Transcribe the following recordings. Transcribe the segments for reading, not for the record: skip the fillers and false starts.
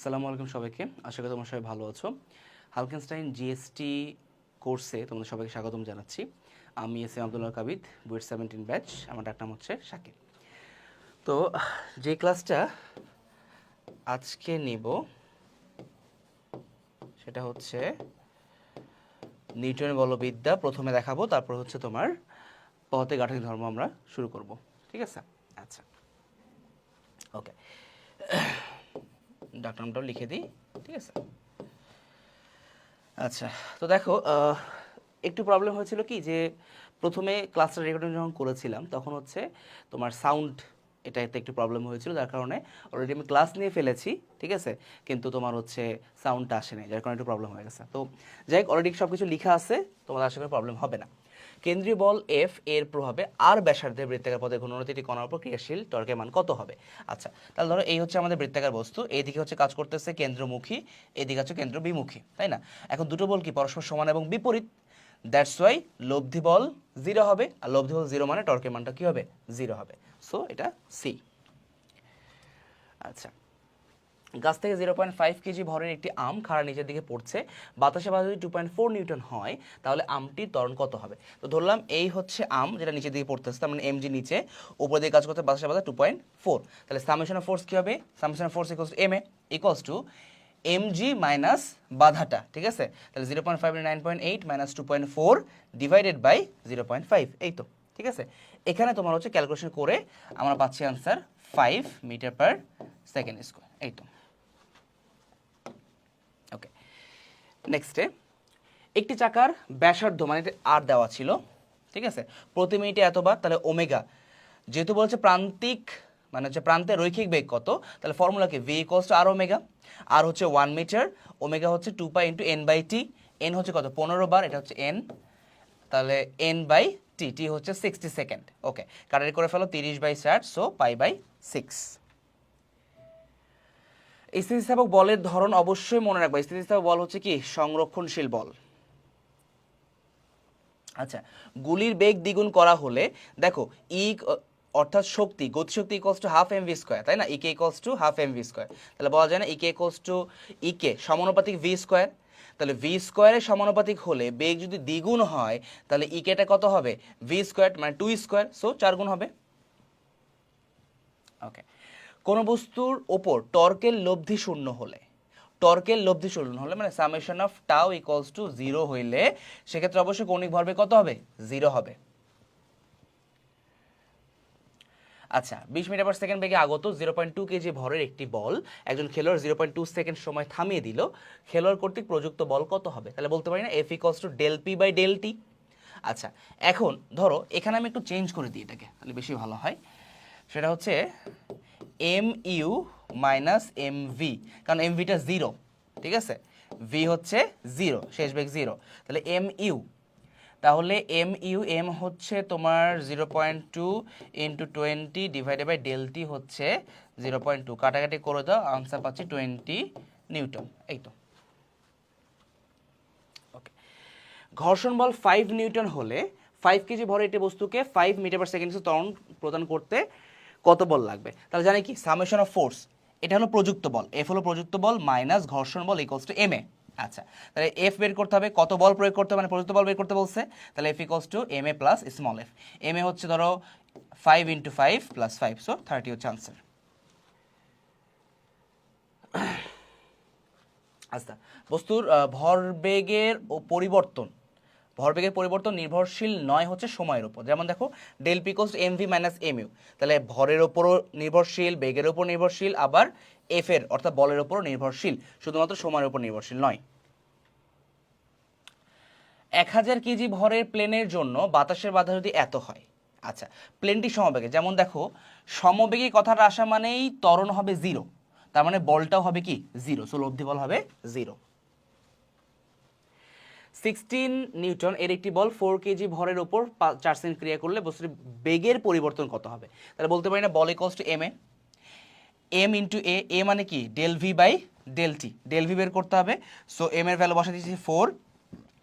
আসসালামু আলাইকুম সবাইকে। আশা করি তোমরা সবাই ভালো আছো। হালকেনস্টাইন জিএসটি কোর্সে তোমাদের সবাইকে স্বাগতম জানাচ্ছি। আমি S M Abdullah Kabid, BUET 17 batch. আমার ডাক নাম হচ্ছে শাকিব। তো যে ক্লাসটা আজকে নিব সেটা হচ্ছে নিউটনের বলবিদ্যা প্রথমে দেখাবো, তারপর হচ্ছে তোমার পদার্থের গাঠনিক ধর্ম আমরা শুরু করব। ঠিক আছে? আচ্ছা, ওকে। ডাক নামটাও লিখে দিই। ঠিক আছে? আচ্ছা, তো দেখো একটু প্রবলেম হয়েছিল কি যে প্রথমে ক্লাসটা রেকর্ডিং যখন করেছিলাম তখন হচ্ছে তোমার সাউন্ড এটাতে একটু প্রবলেম হয়েছিল, যার কারণে অলরেডি আমি ক্লাস নিয়ে ফেলেছি। ঠিক আছে, কিন্তু তোমার হচ্ছে সাউন্ডটা আসে নাই, যার কারণে একটু প্রবলেম হয়ে গেছে। তো যাই হোক, অলরেডি সব কিছু লেখা আছে, তোমাদের আশা করি প্রবলেম হবে না। কেন্দ্রীয় বল এফ এর প্রভাবে আর ব্যাসার্ধের বৃত্তাকার পথে ঘূর্ণনতিটি কণার উপর ক্রিয়াশীল টর্কের মান কত হবে? আচ্ছা, তাহলে ধরো এই হচ্ছে আমাদের বৃত্তাকার বস্তু, এইদিকে হচ্ছে কাজ করতেছে কেন্দ্রমুখী, এদিকে হচ্ছে কেন্দ্র বিমুখী, তাই না? এখন দুটো বল কি পরস্পর সমান এবং বিপরীত, দ্যাটস ওয়াই লব্ধি বল 0 হবে, আর লব্ধি বল 0 মানে টর্কের মানটা কি হবে? 0 হবে। সো এটা সি। আচ্ছা, গাছ থেকে 0.5 কেজি ভরের একটি আম খাড়া নিচের দিকে পড়ছে, বাতাসে বাতাসে যদি 2.4 নিউটন হয় তাহলে আমটির ত্বরণ কত হবে? তো ধরলাম এই হচ্ছে আম যেটা নিচের দিকে পড়তেছে, তার মানে এমজি নিচে, উপর দিকে কাজ করতে বাতাসে বাতাসে 2.4, তাহলে সামেশন অফ ফোর্স কি হবে? Summation of force equals to M A equals to M G minus বাধাটা। ঠিক আছে, তাহলে 0.5 9.8 মাইনাস 2.4 ডিভাইডেড বাই 0.5, এই তো। ঠিক আছে, এখানে তোমার হচ্ছে ক্যালকুলেশন করে আমরা পাচ্ছি answer 5 metre per second square, এই তো। ওকে, নেক্সটে একটি চাকার ব্যাসার্ধ মানে আর দেওয়া ছিল, ঠিক আছে, প্রতি মিনিটে এতবার, তাহলে ওমেগা যেহেতু বলছে প্রান্তিক মানে হচ্ছে প্রান্তে রৈখিক বেগ কত, তাহলে ফর্মুলা কি? V equals to R omega. R হচ্ছে 1 মিটার, ওমেগা হচ্ছে 2 pi into N by T, N হচ্ছে কত? 15 বার, এটা হচ্ছে এন, তাহলে এন বাই টি, টি হচ্ছে 60 সেকেন্ড। ওকে, কাটারি করে ফেলো 30/60, সো পাই বাই 6। স্থিতিস্থাপক বলের ধরন অবশ্যই মনে রাখবা। স্থিতিস্থাপক বল হচ্ছে কি? সংরক্ষণশীল বল। আচ্ছা, গুলির বেগ দ্বিগুণ করা হলে দেখো ই অর্থাৎ শক্তি, গতিশক্তি equals to half M V square, তাই না? E K equals to half M V square, তাহলে বলা যায় না ইকে ইকুয়ালস টু ইকে সমানুপাতিক ভি স্কোয়ার? তাহলে ভি স্কোয়ারের সমানুপাতিক হলে বেগ যদি দ্বিগুণ হয় তাহলে ইকেটা কত হবে? ভি স্কোয়ার মানে 2 স্কোয়ার, সো 4 গুণ হবে। ওকে, কোন বস্তুর ওপর টর্কের লব্ধি শূন্য হলে, টর্কের লব্ধি শূন্য হলে মানে summation of tau equals to 0 হইলে সেক্ষেত্রে অবশ্যই কৌণিক ভরবেগ কত হবে? 0 হবে। আচ্ছা, 20 মিটার পার সেকেন্ড বেগে আগত 0.2 কেজি ভরের একটি বল একজন খেলোয়াড় 0.2 সেকেন্ড সময় থামিয়ে দিল, খেলোয়াড় কর্তৃক প্রযুক্ত বল কত হবে? তাহলে বলতে পারি না F equals to del P by del T. আচ্ছা, এখন ধরো এখানে আমি একটু চেঞ্জ করে দিই এটাকে, তাহলে বেশি ভালো হয়। সেটা হচ্ছে M U minus M V, কারণ এম ভিটা 0, ঠিক আছে, ভি হচ্ছে 0, শেষ বেগ 0, তাহলে এম ইউ, তাহলে এম ইউ, এম হচ্ছে তোমার 0.2 ইন্টু 20 ডিভাইডেড বাই ডেলটি হচ্ছে 0.2, কাটাকাটি করে দাও, আনসার পাচ্ছি 20 নিউটন, এই তো। ওকে, ঘর্ষণ বল 5 নিউটন হলে 5 কেজি ভরে একটি বস্তুকে 5 মিটার পার সেকেন্ড ত্বরণ প্রদান করতে কত বল লাগবে? তাহলে জানি কি সামেশন অফ ফোর্স, এটা হলো প্রযুক্ত বল, এফ হলো প্রযুক্ত বল মাইনাস ঘর্ষণ বল ইকুয়ালস টু এম এ। আচ্ছা, তাহলে এফ বের করতে হবে, কত বল প্রয়োগ করতে হবে, মানে প্রযুক্ত বল বের করতে বলছে, তাহলে F equals to M A plus small F. M A হচ্ছে ধরো 5 ইন্টু 5 প্লাস 5, সো 30 হচ্ছে আনসার। আচ্ছা, বস্তুর ভরবেগের ও পরিবর্তন, ভরবেগের পরিবর্তন নির্ভরশীল নয় হচ্ছে সময়ের উপর, যেমন দেখো del P equals to M V minus M U, তাহলে ভরের ওপরও নির্ভরশীল, বেগের ওপর নির্ভরশীল, আবার এফ এর অর্থাৎ বলের ওপরও নির্ভরশীল, শুধুমাত্র সময়ের উপর নির্ভরশীল নয়। 1000 কেজি ভরের প্লেনের জন্য বাতাসের বাধা যদি এত হয়, আচ্ছা প্লেনটি সমবেগে, যেমন দেখো সমবেগে কথাটা আসা মানেই ত্বরণ হবে 0, তার মানে বলটাও হবে কি? 0, সো লব্ধি বল হবে 0। 16 নিউটন এর একটি বল 4 কেজি ভরের উপর 4 সেকেন্ড ক্রিয়া করলে বস্তুর বেগের পরিবর্তন কত হবে? তাহলে বলতে পারি না বল equals to M A, M into A, A মানে কি? Del V by del T, del V বের করতে হবে, সো এম এর ভ্যালু বসা দিয়েছি 4,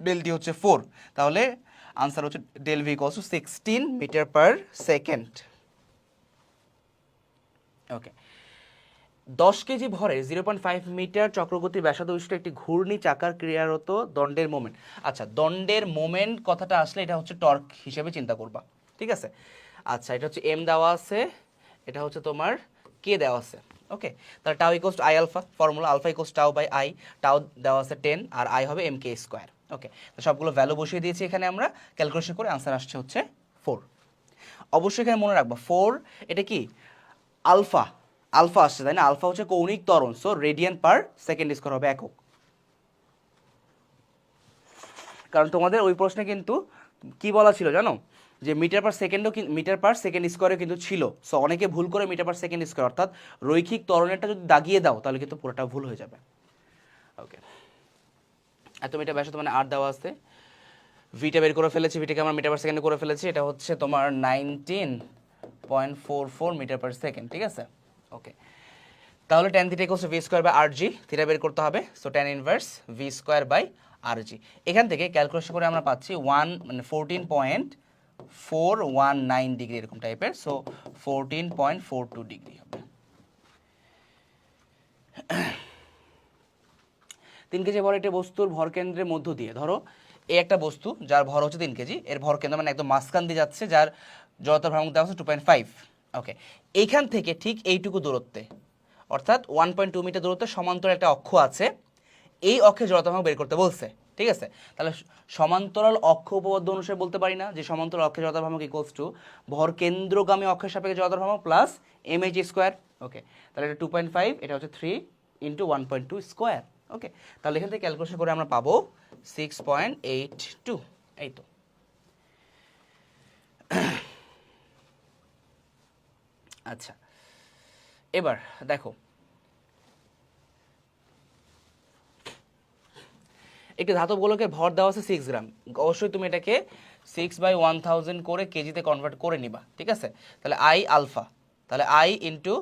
ডেল টি হচ্ছে 4, তাহলে আনসার হচ্ছে del V equals to 16 metre per second. Okay, 10 KG ভরে 0.5 মিটার চক্রগতি ব্যাসার্ধ বিশিষ্ট একটি ঘূর্ণি চাকার ক্রিয়ারত দণ্ডের মোমেন্ট। আচ্ছা, দণ্ডের মোমেন্ট কথাটা আসলে এটা হচ্ছে টর্ক হিসেবে চিন্তা করবা, ঠিক আছে। আচ্ছা, এটা হচ্ছে এম দেওয়া আছে, এটা হচ্ছে তোমার কে দেওয়া আছে। ওকে, তাহলে tau equals to I alpha, formula alpha equals tau by I, tau দেওয়া আছে 10 আর আই হবে এম কে স্কোয়ার। ওকে, তো সবগুলো ভ্যালু বসিয়ে দিয়েছি এখানে, আমরা ক্যালকুলেশন করে আনসার আসছে হচ্ছে 4। অবশ্যই এখানে মনে রাখবা 4 এটা কি আলফা, আলফা আসছে তাই না, আলফা হচ্ছে কৌণিক ত্বরণ, সো রেডিয়ান পার সেকেন্ড স্কোয়ার হবে একক। কারণ তোমাদের ওই প্রশ্নে কিন্তু কি বলা ছিল জানো, যে মিটার পার সেকেন্ডও মিটার পার সেকেন্ড স্কোয়ারে কিন্তু ছিল, সো অনেকে ভুল করে মিটার পার সেকেন্ড স্কোয়ার অর্থাৎ রৈখিক ত্বরণেরটা যদি দাগিয়ে দাও তাহলে কিন্তু পুরোটা ভুল হয়ে যাবে। ওকে, এত মিটার ব্যাসার্ধ মানে আর দেওয়া আছে, ভিটা বের করে ফেলেছি, ভিটাকে আমরা মিটার পার সেকেন্ডে করে ফেলেছি, এটা হচ্ছে তোমার 19.44 মিটার পার সেকেন্ড, ঠিক আছে। ওকে, তাহলে tan theta equals to v square by rg, theta বের করতে হবে, so tan inverse v square by rg। এখান থেকে ক্যালকুলেশন করে আমরা পাচ্ছি 14.419 ডিগ্রি এরকম টাইপের, সো 14.42 ডিগ্রি হবে। 3 কেজি ভর একটি বস্তুর ভর কেন্দ্রের মধ্য দিয়ে, ধরো এই একটা বস্তু যার ভর হচ্ছে 3 কেজি, এর ভর কেন্দ্র মানে একদম মাঝখান দিয়ে যাচ্ছে, যার জড়তার ভ্রামক দেওয়া হচ্ছে 2.5। ওকে, এইখান থেকে ঠিক এইটুকু দূরত্বে অর্থাৎ 1.2 মিটার দূরত্বে সমান্তরাল একটা অক্ষ আছে, এই অক্ষে জড়তার ভ্রামক বের করতে বলছে, ঠিক আছে। তাহলে সমান্তরাল অক্ষ উপপাদ্য অনুসারে বলতে পারি না যে সমান্তরাল অক্ষে জড়তার ভ্রামক ইকুয়ালস টু ভর কেন্দ্রগামী অক্ষের সাপেক্ষে জড়তার ভ্রামক প্লাস mh স্কয়ার। ওকে, তাহলে এটা 2.5, এটা হচ্ছে 3 ইন্টু 1.2 স্কোয়ার। ওকে, তাহলে এখান থেকে ক্যালকুলেশন করে আমরা পাবো 6.82। এই তো। আচ্ছা, এবার দেখো একটি ধাতব গোলকের ভর দেওয়া আছে 6 গ্রাম, অবশ্যই তুমি এটাকে 6/1000 করে কেজিতে কনভার্ট করে নিবা, ঠিক আছে। তাহলে আই আলফা, তাহলে আই ইন্টু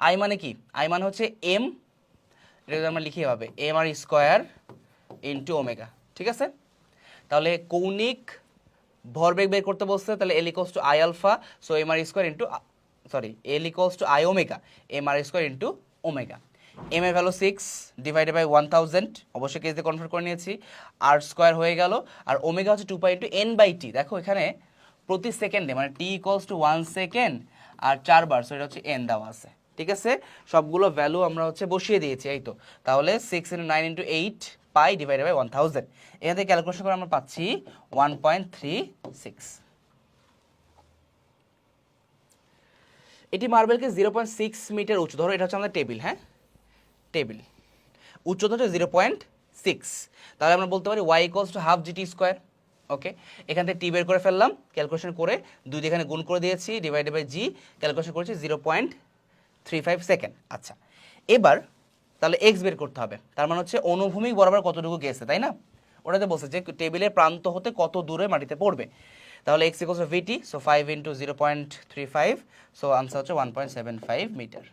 আই মানে কি, আই মানে হচ্ছে এম, এটা যদি আমরা লিখি এভাবে M R square into omega, ঠিক আছে। তাহলে কৌণিক ভরবেগ বের করতে বলছে, তাহলে L equals to I alpha, so M R square into sorry L equals to I omega, M R square into omega. M এর ভ্যালু 6 ডিভাইডেড বাই 1000, অবশ্যই কেজিতে কনভার্ট করে নিয়েছি, আর স্কোয়ার হয়ে গেল, আর ওমেগা হচ্ছে 2 pi into N by T. দেখো এখানে প্রতি সেকেন্ডে মানে টি ইকোয়ালস টু 1 সেকেন্ড আর 4 বার, সো এটা হচ্ছে এন দেওয়া আছে, ঠিক আছে। সবগুলো ভ্যালু আমরা হচ্ছে বসিয়ে দিয়েছি, এই তো। তাহলে 6 into 9 into 8 pi divided by 1000, এখান থেকে ক্যালকুলেশন করে আমরা পাচ্ছি 1.36। এটি মার্বেলকে 0.6 মিটার উঁচু, ধরো এটা হচ্ছে আমাদের টেবিল, হ্যাঁ টেবিল, উচ্চতা হচ্ছে 0.6, তাহলে আমরা বলতে পারি y equals to half G T square. Okay, এখান থেকে টি বের করে ফেললাম, ক্যালকুলেশন করে 2 দিয়ে এখানে গুণ করে দিয়েছি, ডিভাইডেড বাই জি, ক্যালকুলেশন করেছি 0.35 সেকেন্ড। আচ্ছা, এবার তাহলে এক্স বের করতে হবে, তার মানে হচ্ছে অনুভূমিক বরাবর কতটুকু গেছে, তাই না। ওটাতে বলছে যে টেবিলের প্রান্ত হতে কত দূরে মাটিতে পড়বে, তাহলে X equals to V T, so 5 into 0.35, so answer হচ্ছে 1.75 মিটার।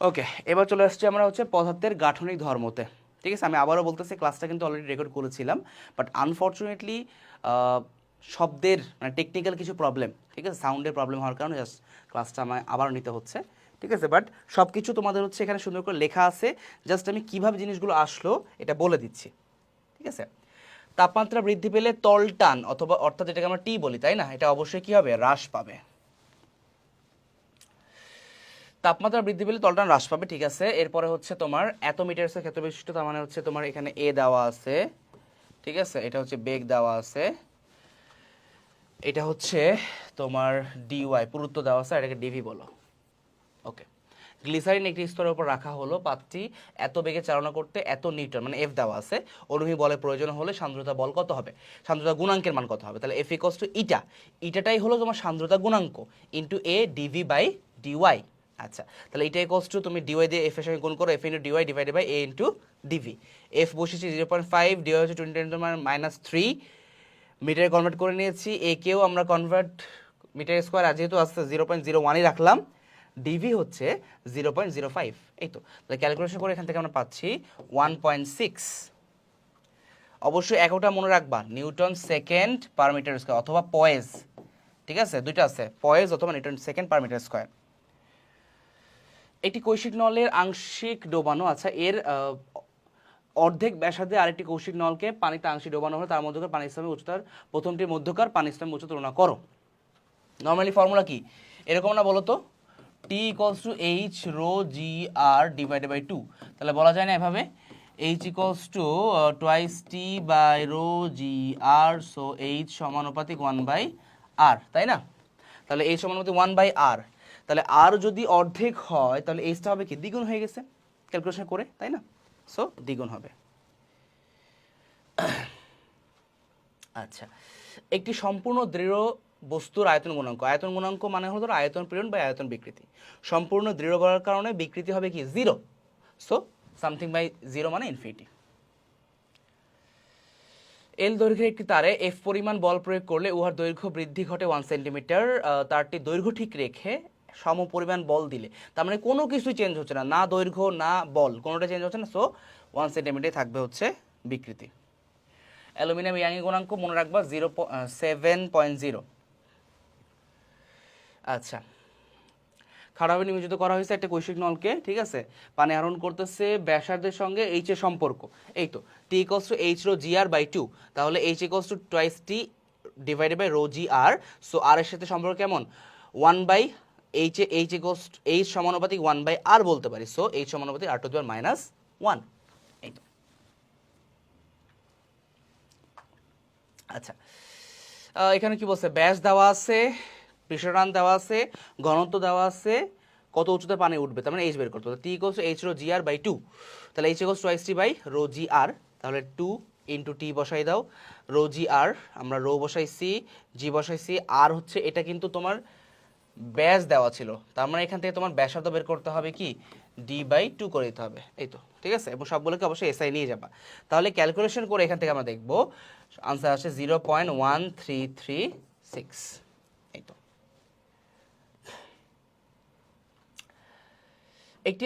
ওকে, এবার চলে আসছি আমরা হচ্ছে পদার্থের গাঠনিক ধর্মতে, ঠিক আছে। আমি আবারও বলতেছি ক্লাসটা কিন্তু অলরেডি রেকর্ড করেছিলাম, বাট আনফর্চুনেটলি শব্দের মানে টেকনিক্যাল কিছু প্রবলেম, ঠিক আছে, সাউন্ডের প্রবলেম হওয়ার কারণে জাস্ট ক্লাসটা আমায় আবারও নিতে হচ্ছে, ঠিক আছে। বাট সব কিছু তোমাদের হচ্ছে এখানে সুন্দর করে লেখা আছে, জাস্ট আমি কীভাবে জিনিসগুলো আসলো এটা বলে দিচ্ছি, ঠিক আছে। তাপমাত্রা বৃদ্ধি পেলে তল টান অথবা অর্থাৎ যেটাকে আমরা টি বলি, তাই না, এটা অবশ্যই কী হবে, হ্রাস পাবে। তাপমাত্রা বৃদ্ধি পেলে তলটান হ্রাস পাবে, ঠিক আছে। এরপরে হচ্ছে তোমার এত মিটারের ক্ষেত্র বিশিষ্ট, তার মানে হচ্ছে তোমার এখানে এ দেওয়া আছে, ঠিক আছে, এটা হচ্ছে বেগ দেওয়া আছে, এটা হচ্ছে তোমার ডিওয়াই পুরুত্ব দেওয়া আছে, এটাকে ডিভি বলো। ওকে, গ্লিসারিন একটি স্তরের উপর রাখা হলো, পাত্রটি এত বেগে চালনা করতে এত নিউটন মানে এফ দেওয়া আছে, অনুভূমিক বলের প্রয়োজন হলে সান্দ্রতা বল কত হবে, সান্দ্রতা গুণাঙ্কের মান কত হবে, তাহলে এফ ইকুয়ালস টু ইটা, ইটাটাই হলো তোমার সান্দ্রতা গুণাঙ্ক into A D V by D Y. আচ্ছা, তাহলে এটা ইকুয়ালস টু তুমি ডিওয়াই দিয়ে এফ এর সঙ্গে গুণ করো, F into D Y divided by A into D V. F বসেছি 0.5, ডিওয়াই হচ্ছে 20⁻³ মিটারে কনভার্ট করে নিয়েছি, এ কেও আমরা কনভার্ট মিটার স্কোয়ার, আর যেহেতু আসছে 0.01ই রাখলাম, ডিভি হচ্ছে 0.05, এই তো। তাহলে ক্যালকুলেশন করে এখান থেকে আমরা পাচ্ছি 1.6। অবশ্যই এককটা মনে রাখবা, newton second per metre square অথবা পয়েজ, ঠিক আছে, দুইটা আছে, পয়েজ অথবা newton second per metre square. একটি কৈশিক নলের আংশিক ডোবানো, আচ্ছা এর অর্ধেক ব্যাসার্ধে আরেকটি কৌশিক নলকে পানিতে আংশিক ডোবানো হলে তার মধ্যকার পানি স্তম্ভের উচ্চতার প্রথমটির মধ্যকার পানি স্তম্ভের উচ্চতা তুলনা করো। নর্মালি ফর্মুলা কি এরকম না বলো তো, T equals to H rho G R divided by 2, তাহলে বলা যায় না এভাবে, H equals to twice T by rho G R, so H সমানুপাতিক 1/r, তাই না? তাহলে এইচ সমানুপাতিক 1/r, তাহলে আর যদি অর্ধেক হয় তাহলে এইচটা হবে কি দ্বিগুণ হয়ে গেছে ক্যালকুলেশন করে, তাই না? সো দ্বিগুণ হবে। আচ্ছা, একটি সম্পূর্ণ দৃঢ় বস্তুর আয়তন গুণাঙ্ক, আয়তন গুণাঙ্ক মানে হলো ধরো আয়তন পীড়ন বা আয়তন বিকৃতি, সম্পূর্ণ দৃঢ় করার কারণে বিকৃতি হবে কি 0, সো সামথিং বাই 0 মানে ইনফিনিটি। এল দৈর্ঘ্যের একটি তারে এফ পরিমাণ বল প্রয়োগ করলে উহার দৈর্ঘ্য বৃদ্ধি ঘটে 1 সেন্টিমিটার, তারটি দৈর্ঘ্য ঠিক রেখে সম পরিমাণ বল দিলে, তার মানে কোনো কিছুই চেঞ্জ হচ্ছে না, না দৈর্ঘ্য না বল কোনোটা চেঞ্জ হচ্ছে না, সো 1 সেন্টিমিটার থাকবে হচ্ছে বিকৃতি। অ্যালুমিনিয়াম ইয়াংয়ের গুণাঙ্ক মনে রাখবা 7.0। আচ্ছা, খাড়াভাবে নিয়োজিত করা হয়েছে একটা কৈশিক নলকে, ঠিক আছে, পানি আহরণ করতেছে ব্যাসার্ধের সঙ্গে এইচ এর সম্পর্ক, এই তো T equals to H rho G R by 2, তাহলে H equals to twice T divided by rho G R, so R এর সাথে সম্পর্ক কেমন 1/এইচ, এইচ ইকলস এইচ সমানুপাতিক 1/r বলতে পারি, সো এইচ সমানুপাতিক r টু দি পাওয়ার -1, এই তো। আচ্ছা, এখানে কি বলছে, ব্যাস দেওয়া আছে, পৃষ্ঠটান দেওয়া আছে, ঘনত্ব দেওয়া আছে, কত উচ্চতা পানি উঠবে, তার মানে এইচ বের করতে হবে, T equals to H rho G R by 2, তাহলে H equals twice T by rho G R, তাহলে 2 ইন্টু টি বসাই দাও, রো জি আর আমরা রো বসাইছি, জি বসাইছি, আর হচ্ছে এটা কিন্তু তোমার ব্যাস দেওয়া ছিল, তার মানে এখান থেকে তোমার ব্যাসার্ধ বের করতে হবে কি d/2 করে দিতে হবে, এই তো, ঠিক আছে, এবং সবগুলোকে অবশ্যই এসআই নিয়ে যাবা, তাহলে ক্যালকুলেশন করে এখান থেকে আমরা দেখবো আনসার আসে 0.1336, এই তো। একটি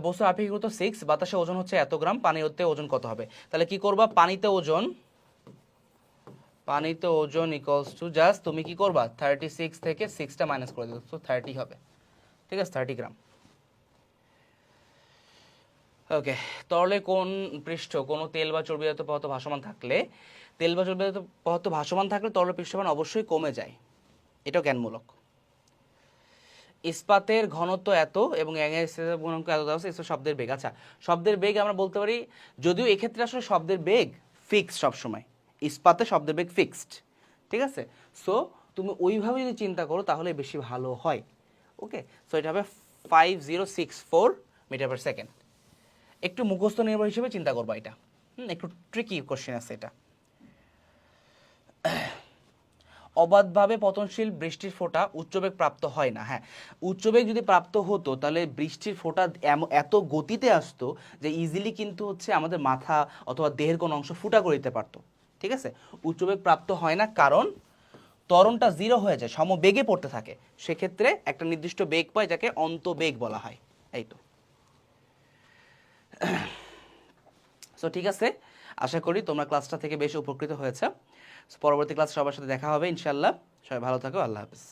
বস্তুর আপেক্ষিক গুরুত্ব 6, বাতাসে ওজন হচ্ছে এত গ্রাম, পানিতে ওজন কত হবে, তাহলে কি করবা, পানিতে ওজন ইকুয়ালস টু জাস্ট তুমি কি করবা 36 থেকে 6টা মাইনাস করে দিও, তো 30 হবে, ঠিক আছে, 30 গ্রাম। ওকে, তরলে কোন পৃষ্ঠ কোনো তেল বা চর্বিজাত পদার্থ ভাসমান থাকলে, তেল বা চর্বিজাত পদার্থ ভাসমান থাকলে তরল পৃষ্ঠমান অবশ্যই কমে যায়, এটাও জ্ঞানমূলক। ইস্পাতের ঘনত্ব এত এবং এর গুণাঙ্ক এত দেওয়া আছে, শব্দের বেগ, আচ্ছা শব্দের বেগ আমরা বলতে পারি, যদিও এক্ষেত্রে আসলে শব্দের বেগ ফিক্সড সবসময়, ইস্পাতে শব্দের বেগ ফিক্সড, ঠিক আছে, সো তুমি ওইভাবে যদি চিন্তা করো তাহলে বেশি ভালো হয়। ওকে, সো এটা হবে 5064 মিটার পার সেকেন্ড। একটু মুখস্থ নির্ভর হিসেবে চিন্তা করবা এটা, একটু ট্রিকি কোশ্চেন আছে এটা। অবাধভাবে পতনশীল বৃষ্টির ফোঁটা উচ্চবেগ প্রাপ্ত হয় না, হ্যাঁ উচ্চবেগ যদি প্রাপ্ত হতো তাহলে বৃষ্টির ফোঁটা এত গতিতে আসতো যে ইজিলি কিন্তু হচ্ছে আমাদের মাথা অথবা দেহের কোনো অংশ ফুটা করে দিতে পারতো, ঠিক আছে, উচ্চবেগ প্রাপ্ত হয় না কারণ ত্বরণটা 0 হয়ে যায়, সমবেগে পড়তে থাকে, সেক্ষেত্রে একটা নির্দিষ্ট বেগ পায় যাকে অন্তবেগ বলা হয়, এই তো। সো ঠিক আছে, আশা করি তোমরা ক্লাসটা থেকে বেশ উপকৃত হয়েছে, পরবর্তী ক্লাস সবার সাথে দেখা হবে ইনশাল্লাহ, সবাই ভালো থাকো, আল্লাহ হাফেজ।